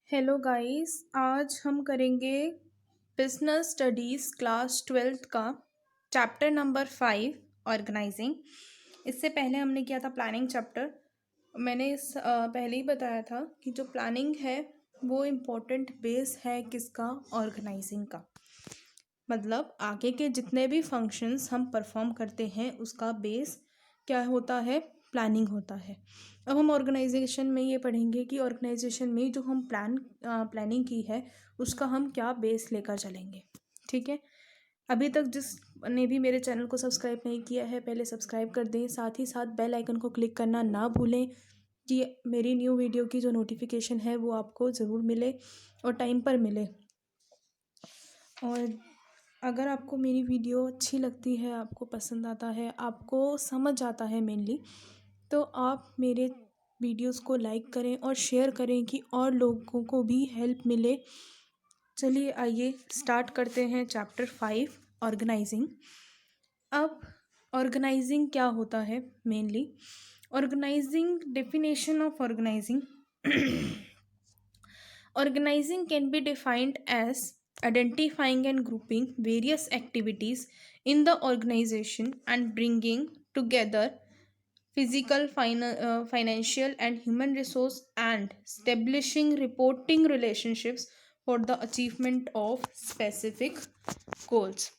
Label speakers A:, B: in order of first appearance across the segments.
A: Hello guys, आज हम करेंगे बिजनेस स्टडीज़ क्लास 12th का चैप्टर नंबर 5 ऑर्गेनाइजिंग। इससे पहले हमने किया था प्लानिंग चैप्टर। मैंने पहले ही बताया था कि जो प्लानिंग है वो इम्पोर्टेंट बेस है किसका, ऑर्गेनाइजिंग का। मतलब आगे के जितने भी फंक्शंस हम परफॉर्म करते हैं उसका बेस क्या होता है, प्लानिंग होता है। अब हम ऑर्गेनाइजेशन में ये पढ़ेंगे कि ऑर्गेनाइजेशन में जो हम प्लानिंग की है उसका हम क्या बेस लेकर चलेंगे। ठीक है, अभी तक जिसने भी मेरे चैनल को सब्सक्राइब नहीं किया है पहले सब्सक्राइब कर दें, साथ ही साथ बेल आइकन को क्लिक करना ना भूलें कि मेरी न्यू वीडियो की जो नोटिफिकेशन है वो आपको ज़रूर मिले और टाइम पर मिले। और अगर आपको मेरी वीडियो अच्छी लगती है, आपको पसंद आता है, आपको समझ आता है मेनली, तो आप मेरे वीडियोस को लाइक करें और शेयर करें कि और लोगों को भी हेल्प मिले। चलिए आइए स्टार्ट करते हैं चैप्टर 5 ऑर्गेनाइजिंग। अब ऑर्गेनाइजिंग क्या होता है mainly, organising definition of organising. Organizing can be defined as identifying and grouping various activities in the organization and bringing together physical, financial, and human resource and establishing reporting relationships for the achievement of specific goals.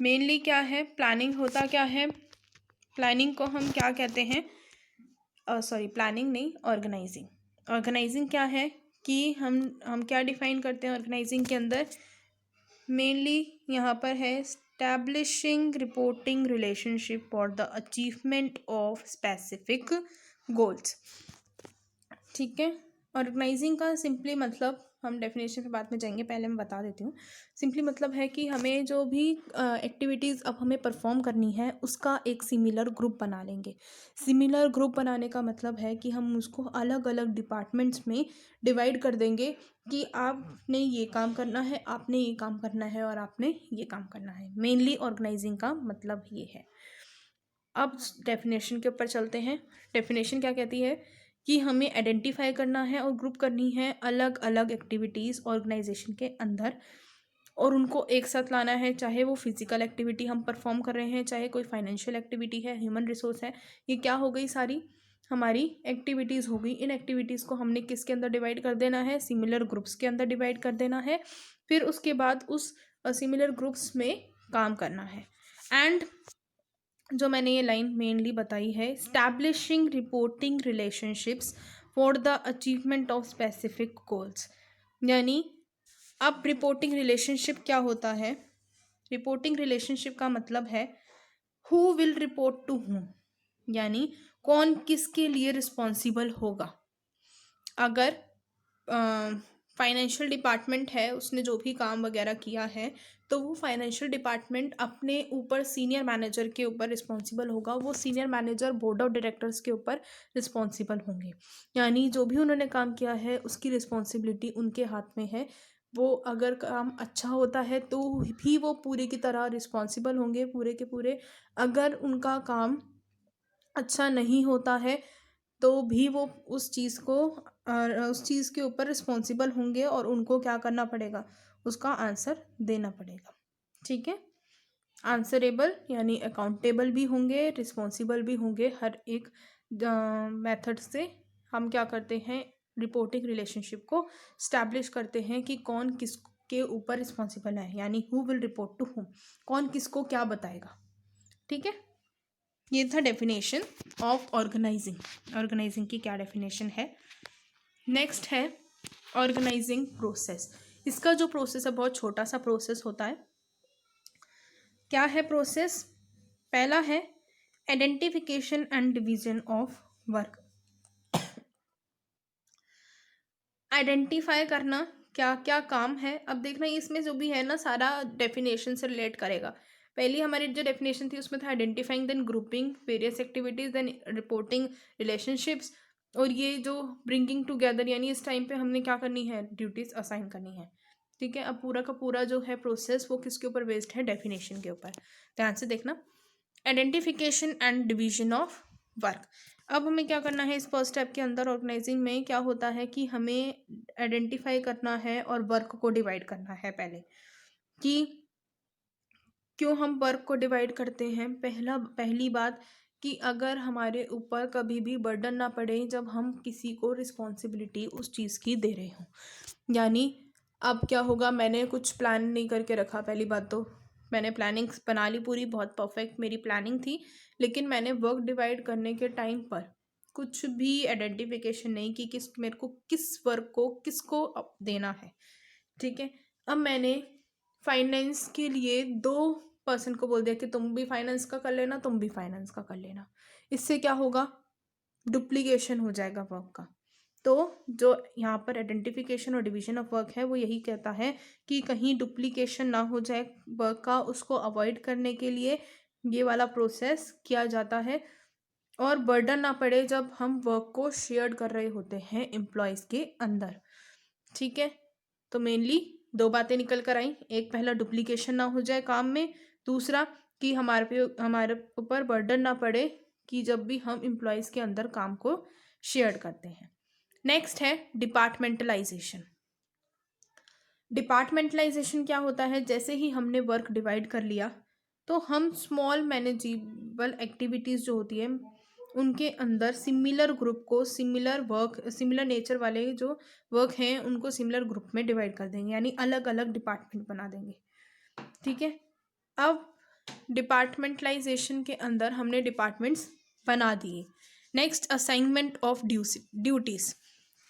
A: Mainly क्या है, planning होता क्या है, planning को हम क्या कहते हैं, प्लानिंग नहीं, ऑर्गेनाइजिंग। ऑर्गेनाइजिंग क्या है कि हम क्या डिफाइन करते हैं ऑर्गेनाइजिंग के अंदर। मेनली यहाँ पर है establishing reporting relationship for the achievement of specific goals. ठीक है, ऑर्गेनाइजिंग का सिंपली मतलब, हम डेफिनेशन पे बाद में जाएंगे, पहले मैं बता देती हूँ। सिंपली मतलब है कि हमें जो भी एक्टिविटीज़ अब हमें परफॉर्म करनी है उसका एक सिमिलर ग्रुप बना लेंगे। सिमिलर ग्रुप बनाने का मतलब है कि हम उसको अलग अलग डिपार्टमेंट्स में डिवाइड कर देंगे कि आपने ये काम करना है, आपने ये काम करना है और आपने ये काम करना है। मेनली ऑर्गेनाइजिंग का मतलब ये है। अब डेफिनेशन के ऊपर चलते हैं। डेफिनेशन क्या कहती है कि हमें आइडेंटिफाई करना है और ग्रुप करनी है अलग अलग एक्टिविटीज़ ऑर्गेनाइजेशन के अंदर और उनको एक साथ लाना है, चाहे वो फिजिकल एक्टिविटी हम परफॉर्म कर रहे हैं, चाहे कोई फाइनेंशियल एक्टिविटी है, ह्यूमन रिसोर्स है। ये क्या हो गई, सारी हमारी एक्टिविटीज़ हो गई। इन एक्टिविटीज़ को हमने किसके अंदर डिवाइड कर देना है, सिमिलर ग्रुप्स के अंदर डिवाइड कर देना है। फिर उसके बाद उस सिमिलर ग्रुप्स में काम करना है। एंड जो मैंने ये लाइन मेनली बताई है, establishing reporting relationships for the achievement of specific goals. यानी अब रिपोर्टिंग रिलेशनशिप क्या होता है, रिपोर्टिंग रिलेशनशिप का मतलब है who will report to whom, यानी कौन किसके लिए रिस्पॉन्सिबल होगा। अगर फाइनेंशियल डिपार्टमेंट है, उसने जो भी काम वगैरह किया है तो वो फाइनेंशियल डिपार्टमेंट अपने ऊपर सीनियर मैनेजर के ऊपर रिस्पॉन्सिबल होगा, वो senior manager board of directors के ऊपर रिस्पॉन्सिबल होंगे। यानी जो भी उन्होंने काम किया है उसकी रिस्पॉन्सिबिलिटी उनके हाथ में है। वो अगर काम अच्छा होता है तो भी वो पूरे की तरह रिस्पॉन्सिबल होंगे, पूरे के पूरे। अगर उनका काम अच्छा नहीं होता है तो भी वो उस चीज़ के ऊपर रिस्पॉन्सिबल होंगे और उनको क्या करना पड़ेगा, उसका आंसर देना पड़ेगा। ठीक है, आंसरेबल यानी अकाउंटेबल भी होंगे, रिस्पॉन्सिबल भी होंगे। हर एक मेथड से हम क्या करते हैं, रिपोर्टिंग रिलेशनशिप को स्टैब्लिश करते हैं कि कौन किसके ऊपर रिस्पॉन्सिबल है, यानी who will report to whom, कौन किसको क्या बताएगा। ठीक है, ये था डेफिनेशन ऑफ ऑर्गेनाइजिंग। ऑर्गेनाइजिंग की क्या डेफिनेशन है। नेक्स्ट है ऑर्गेनाइजिंग प्रोसेस। इसका जो प्रोसेस है बहुत छोटा सा प्रोसेस होता है। क्या है प्रोसेस, पहला है identification and division of work. Identify करना क्या क्या काम है। अब देखना इसमें जो भी है ना सारा डेफिनेशन से रिलेट करेगा। पहली हमारी जो डेफिनेशन थी उसमें था identifying, then grouping various activities, then reporting relationships, और ये जो ब्रिंगिंग टुगेदर, यानी इस टाइम पे हमने क्या करनी है, ड्यूटीज असाइन करनी है। ठीक है, अब पूरा का पूरा जो है प्रोसेस वो किसके ऊपर बेस्ड है, डेफिनेशन के ऊपर। ध्यान से देखना, identification and division of work. अब हमें क्या करना है इस फर्स्ट स्टेप के अंदर ऑर्गेनाइजिंग में क्या होता है कि हमें आइडेंटिफाई करना है और वर्क को डिवाइड करना है पहले कि क्यों हम वर्क को डिवाइड करते हैं। पहली बात कि अगर हमारे ऊपर कभी भी बर्डन ना पड़े जब हम किसी को रिस्पॉन्सिबिलिटी उस चीज़ की दे रहे हों। यानी अब क्या होगा, मैंने कुछ प्लान नहीं करके रखा, पहली बात तो मैंने प्लानिंग बना ली पूरी, बहुत परफेक्ट मेरी प्लानिंग थी, लेकिन मैंने वर्क डिवाइड करने के टाइम पर कुछ भी आइडेंटिफिकेशन नहीं की किस मेरे को किस वर्क को किसको देना है। ठीक है, अब मैंने फाइनेंस के लिए 2 पर्सन को बोल दिया कि तुम भी फाइनेंस का कर लेना, तुम भी फाइनेंस का कर लेना। इससे क्या होगा, डुप्लीकेशन हो जाएगा वर्क का। तो जो यहाँ पर आइडेंटिफिकेशन और डिवीजन ऑफ वर्क है वो यही कहता है कि कहीं डुप्लीकेशन ना हो जाए वर्क का, उसको अवॉइड करने के लिए ये वाला प्रोसेस किया जाता है और बर्डन ना पड़े जब हम वर्क को शेयर कर रहे होते हैं एम्प्लॉयज़ के अंदर। ठीक है, तो मेनली 2 बातें निकल कर आई, एक पहला डुप्लीकेशन ना हो जाए काम में, दूसरा कि हमारे ऊपर बर्डन ना पड़े कि जब भी हम एम्प्लॉयज़ के अंदर काम को शेयर करते हैं। नेक्स्ट है डिपार्टमेंटलाइजेशन। डिपार्टमेंटलाइजेशन क्या होता है, जैसे ही हमने वर्क डिवाइड कर लिया तो हम स्मॉल मैनेजेबल एक्टिविटीज़ जो होती है उनके अंदर सिमिलर ग्रुप को सिमिलर नेचर वाले जो वर्क हैं उनको सिमिलर ग्रुप में डिवाइड कर देंगे, यानी अलग अलग डिपार्टमेंट बना देंगे। ठीक है, अब डिपार्टमेंटलाइजेशन के अंदर हमने डिपार्टमेंट्स बना दिए। Next assignment of duties.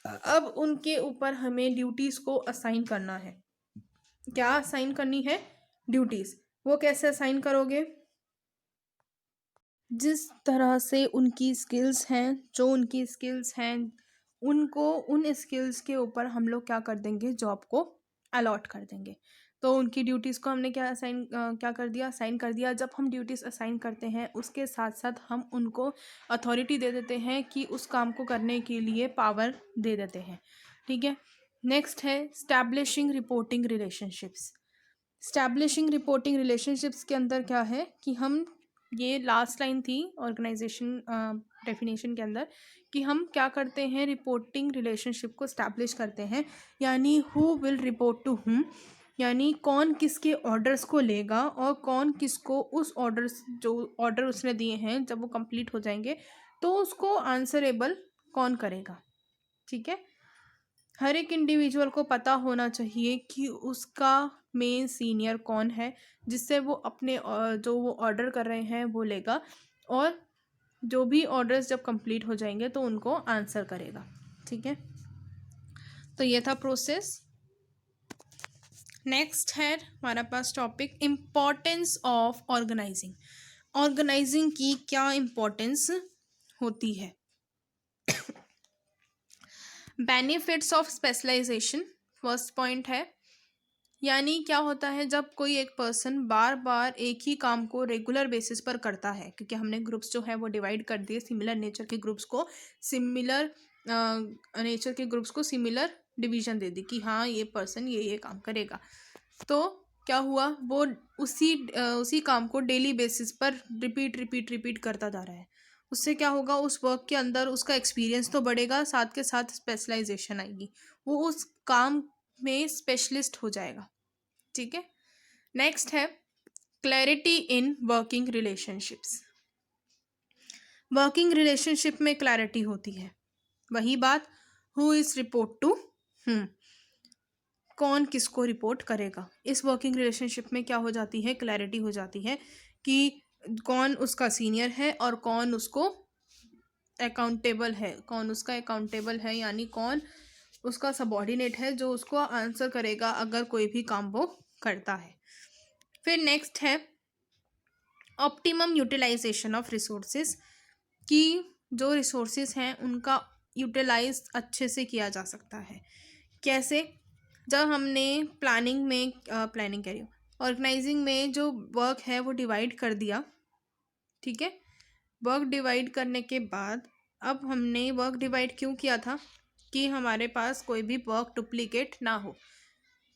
A: अब उनके ऊपर हमें ड्यूटीज़ को असाइन करना है। क्या असाइन करनी है, ड्यूटीज़। वो कैसे असाइन करोगे, जिस तरह से उनकी स्किल्स हैं, जो उनकी स्किल्स हैं उनको उन स्किल्स के ऊपर हम लोग क्या कर देंगे, जॉब को अलॉट कर देंगे। तो उनकी ड्यूटीज़ को हमने क्या कर दिया, असाइन कर दिया। जब हम ड्यूटीज़ असाइन करते हैं उसके साथ साथ हम उनको अथॉरिटी दे देते हैं कि उस काम को करने के लिए पावर दे देते हैं। ठीक है, नेक्स्ट है establishing reporting relationships. Establishing reporting relationships के अंदर क्या है कि हम, ये लास्ट लाइन थी ऑर्गेनाइजेशन डेफिनेशन के अंदर, कि हम क्या करते हैं, रिपोर्टिंग रिलेशनशिप को स्टैब्लिश करते हैं। यानी who will report to whom, यानी कौन किसके ऑर्डर्स को लेगा और कौन किसको उस ऑर्डर्स, जो ऑर्डर उसने दिए हैं जब वो कंप्लीट हो जाएंगे तो उसको आंसरेबल कौन करेगा। ठीक है, हर एक इंडिविजुअल को पता होना चाहिए कि उसका मेन सीनियर कौन है, जिससे वो अपने जो वो ऑर्डर कर रहे हैं वो लेगा और जो भी ऑर्डर्स जब कंप्लीट हो जाएंगे तो उनको आंसर करेगा। ठीक है, तो ये था प्रोसेस। नेक्स्ट है हमारा पास topic importance of organising. Organising की क्या इम्पोर्टेंस होती है। Benefits of specialisation first point है, यानी क्या होता है जब कोई एक पर्सन बार बार एक ही काम को रेगुलर बेसिस पर करता है, क्योंकि हमने ग्रुप्स जो है वो डिवाइड कर दिए, सिमिलर नेचर के ग्रुप्स को सिमिलर डिवीजन दे दी कि हाँ ये पर्सन ये काम करेगा। तो क्या हुआ, वो उसी काम को डेली बेसिस पर रिपीट करता जा रहा है। उससे क्या होगा, उस वर्क के अंदर उसका एक्सपीरियंस तो बढ़ेगा, साथ के साथ स्पेशलाइजेशन आएगी, वो उस काम में स्पेशलिस्ट हो जाएगा। ठीक है, नेक्स्ट है clarity in working relationships. Working relationship में क्लैरिटी होती है, वही बात, who is report to whom, कौन किसको रिपोर्ट करेगा। इस वर्किंग रिलेशनशिप में क्या हो जाती है, क्लैरिटी हो जाती है कि कौन उसका सीनियर है और कौन उसको अकाउंटेबल है, यानी कौन उसका सबॉर्डिनेट है जो उसको आंसर करेगा अगर कोई भी काम वो करता है। फिर नेक्स्ट है ऑप्टिमम यूटिलाइजेशन ऑफ रिसोर्सेज, कि जो रिसोर्सेज हैं उनका यूटिलाइज अच्छे से किया जा सकता है। कैसे, जब हमने प्लानिंग कह रही हूँ, ऑर्गेनाइजिंग में जो वर्क है वो डिवाइड कर दिया। ठीक है, वर्क डिवाइड करने के बाद अब हमने वर्क डिवाइड क्यों किया था, कि हमारे पास कोई भी वर्क डुप्लीकेट ना हो।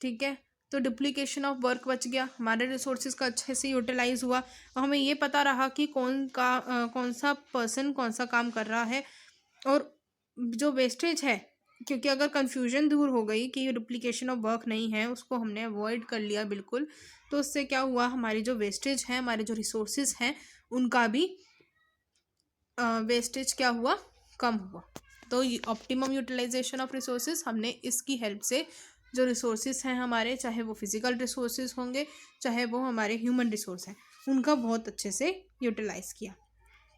A: ठीक है, तो डुप्लीकेशन ऑफ वर्क बच गया, हमारे रिसोर्सेज का अच्छे से यूटिलाइज हुआ और हमें ये पता रहा कि कौन सा पर्सन कौन सा काम कर रहा है। और जो वेस्टेज है, क्योंकि अगर कन्फ्यूजन दूर हो गई कि डुप्लीकेशन ऑफ वर्क नहीं है, उसको हमने अवॉइड कर लिया बिल्कुल, तो उससे क्या हुआ, हमारी जो वेस्टेज है, हमारे जो रिसोर्सेज हैं उनका भी वेस्टेज क्या हुआ, कम हुआ। तो ऑप्टिमम यूटिलाइजेशन ऑफ रिसोर्सेज हमने इसकी हेल्प से जो रिसोर्सेज हैं हमारे, चाहे वो फिजिकल रिसोर्सेज होंगे चाहे वो हमारे ह्यूमन रिसोर्स हैं, उनका बहुत अच्छे से यूटिलाइज किया।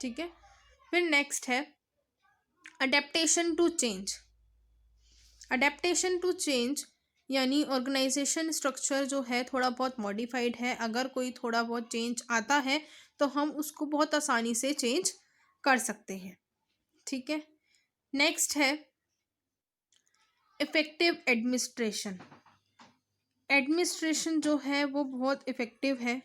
A: ठीक है, फिर नेक्स्ट है adaptation to change. Adaptation to change यानी ऑर्गेनाइजेशन स्ट्रक्चर जो है थोड़ा बहुत मॉडिफाइड है, अगर कोई थोड़ा बहुत चेंज आता है तो हम उसको बहुत आसानी से चेंज कर सकते हैं। ठीक है, नेक्स्ट है इफेक्टिव एडमिनिस्ट्रेशन। एडमिनिस्ट्रेशन जो है वो बहुत इफ़ेक्टिव है,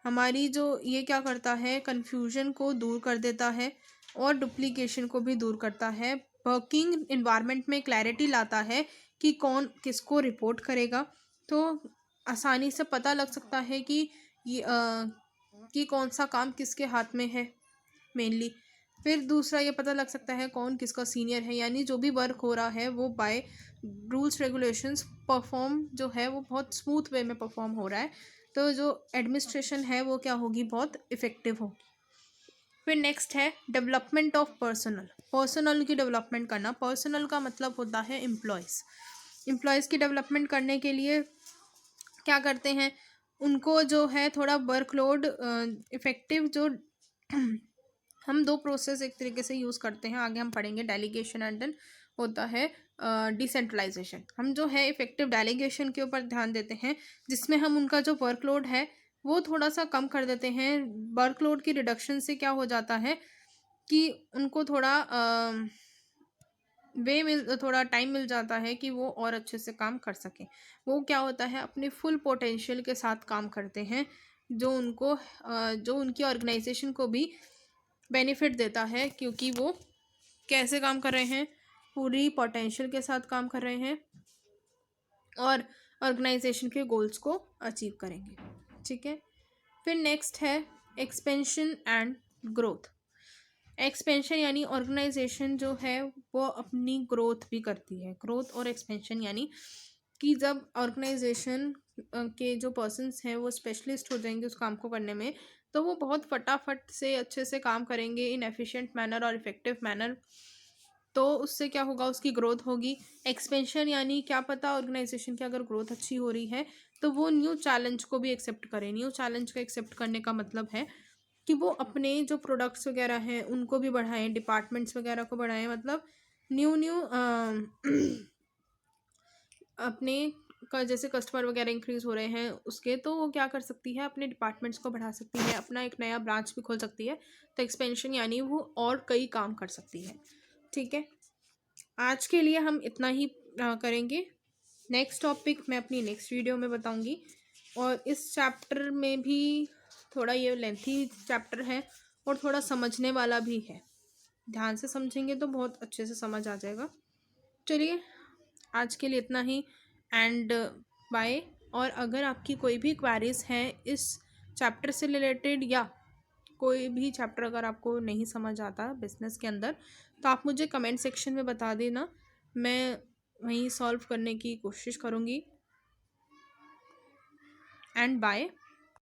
A: हमारी जो ये क्या करता है, कन्फ्यूजन को दूर कर देता है और डुप्लीकेशन को भी दूर करता है, वर्किंग इन्वायरमेंट में क्लैरिटी लाता है कि कौन किसको रिपोर्ट करेगा, तो आसानी से पता लग सकता है कि कि कौन सा काम किसके हाथ में है मेनली। फिर दूसरा ये पता लग सकता है कौन किसका सीनियर है, यानी जो भी वर्क हो रहा है वो बाय रूल्स रेगुलेशंस परफॉर्म जो है वो बहुत स्मूथ वे में परफॉर्म हो रहा है, तो जो एडमिनिस्ट्रेशन है वो क्या होगी, बहुत इफ़ेक्टिव होगी। फिर नेक्स्ट है डेवलपमेंट ऑफ पर्सनल। पर्सनल की डेवलपमेंट करना, पर्सनल का मतलब होता है एम्प्लॉयज़। एम्प्लॉयज़ की डेवलपमेंट करने के लिए क्या करते हैं, उनको जो है थोड़ा वर्कलोड इफ़ेक्टिव जो हम दो प्रोसेस एक तरीके से यूज़ करते हैं, आगे हम पढ़ेंगे डेलीगेशन एंड देन होता है डिसेंट्रलाइजेशन। हम जो है इफ़ेक्टिव डेलीगेशन के ऊपर ध्यान देते हैं, जिसमें हम उनका जो वर्कलोड है वो थोड़ा सा कम कर देते हैं। वर्कलोड की रिडक्शन से क्या हो जाता है कि उनको थोड़ा टाइम मिल जाता है कि वो और अच्छे से काम कर सकें। वो क्या होता है, अपने फुल पोटेंशियल के साथ काम करते हैं, जो उनकी ऑर्गेनाइजेशन को भी बेनिफिट देता है, क्योंकि वो कैसे काम कर रहे हैं, पूरी पोटेंशियल के साथ काम कर रहे हैं और ऑर्गेनाइजेशन के गोल्स को अचीव करेंगे। ठीक है, फिर नेक्स्ट है एक्सपेंशन एंड ग्रोथ। एक्सपेंशन यानी ऑर्गेनाइजेशन जो है वो अपनी ग्रोथ भी करती है। ग्रोथ और एक्सपेंशन यानी कि जब ऑर्गेनाइजेशन के जो पर्सन्स हैं वो स्पेशलिस्ट हो जाएंगे उस काम को करने में, तो वो बहुत फटाफट से अच्छे से काम करेंगे इन एफिशिएंट मैनर और इफ़ेक्टिव मैनर, तो उससे क्या होगा, उसकी ग्रोथ होगी। एक्सपेंशन यानी क्या पता ऑर्गेनाइजेशन की अगर ग्रोथ अच्छी हो रही है तो वो न्यू चैलेंज को भी एक्सेप्ट करें। न्यू चैलेंज को एक्सेप्ट करने का मतलब है कि वो अपने जो प्रोडक्ट्स वगैरह हैं उनको भी बढ़ाएं, डिपार्टमेंट्स वगैरह को बढ़ाएं, मतलब न्यू न्यू अपने का जैसे कस्टमर वगैरह इंक्रीज हो रहे हैं उसके, तो वो क्या कर सकती है, अपने डिपार्टमेंट्स को बढ़ा सकती है, अपना एक नया ब्रांच भी खोल सकती है। तो एक्सपेंशन यानी वो और कई काम कर सकती है। ठीक है, आज के लिए हम इतना ही करेंगे। नेक्स्ट टॉपिक मैं अपनी नेक्स्ट वीडियो में बताऊंगी। और इस चैप्टर में भी थोड़ा ये लेंथी चैप्टर है और थोड़ा समझने वाला भी है, ध्यान से समझेंगे तो बहुत अच्छे से समझ आ जाएगा। चलिए आज के लिए इतना ही एंड बाय। और अगर आपकी कोई भी क्वेरीज हैं इस चैप्टर से रिलेटेड या कोई भी चैप्टर अगर आपको नहीं समझ आता बिजनेस के अंदर, तो आप मुझे कमेंट सेक्शन में बता देना, मैं वहीं सॉल्व करने की कोशिश करूँगी। And bye.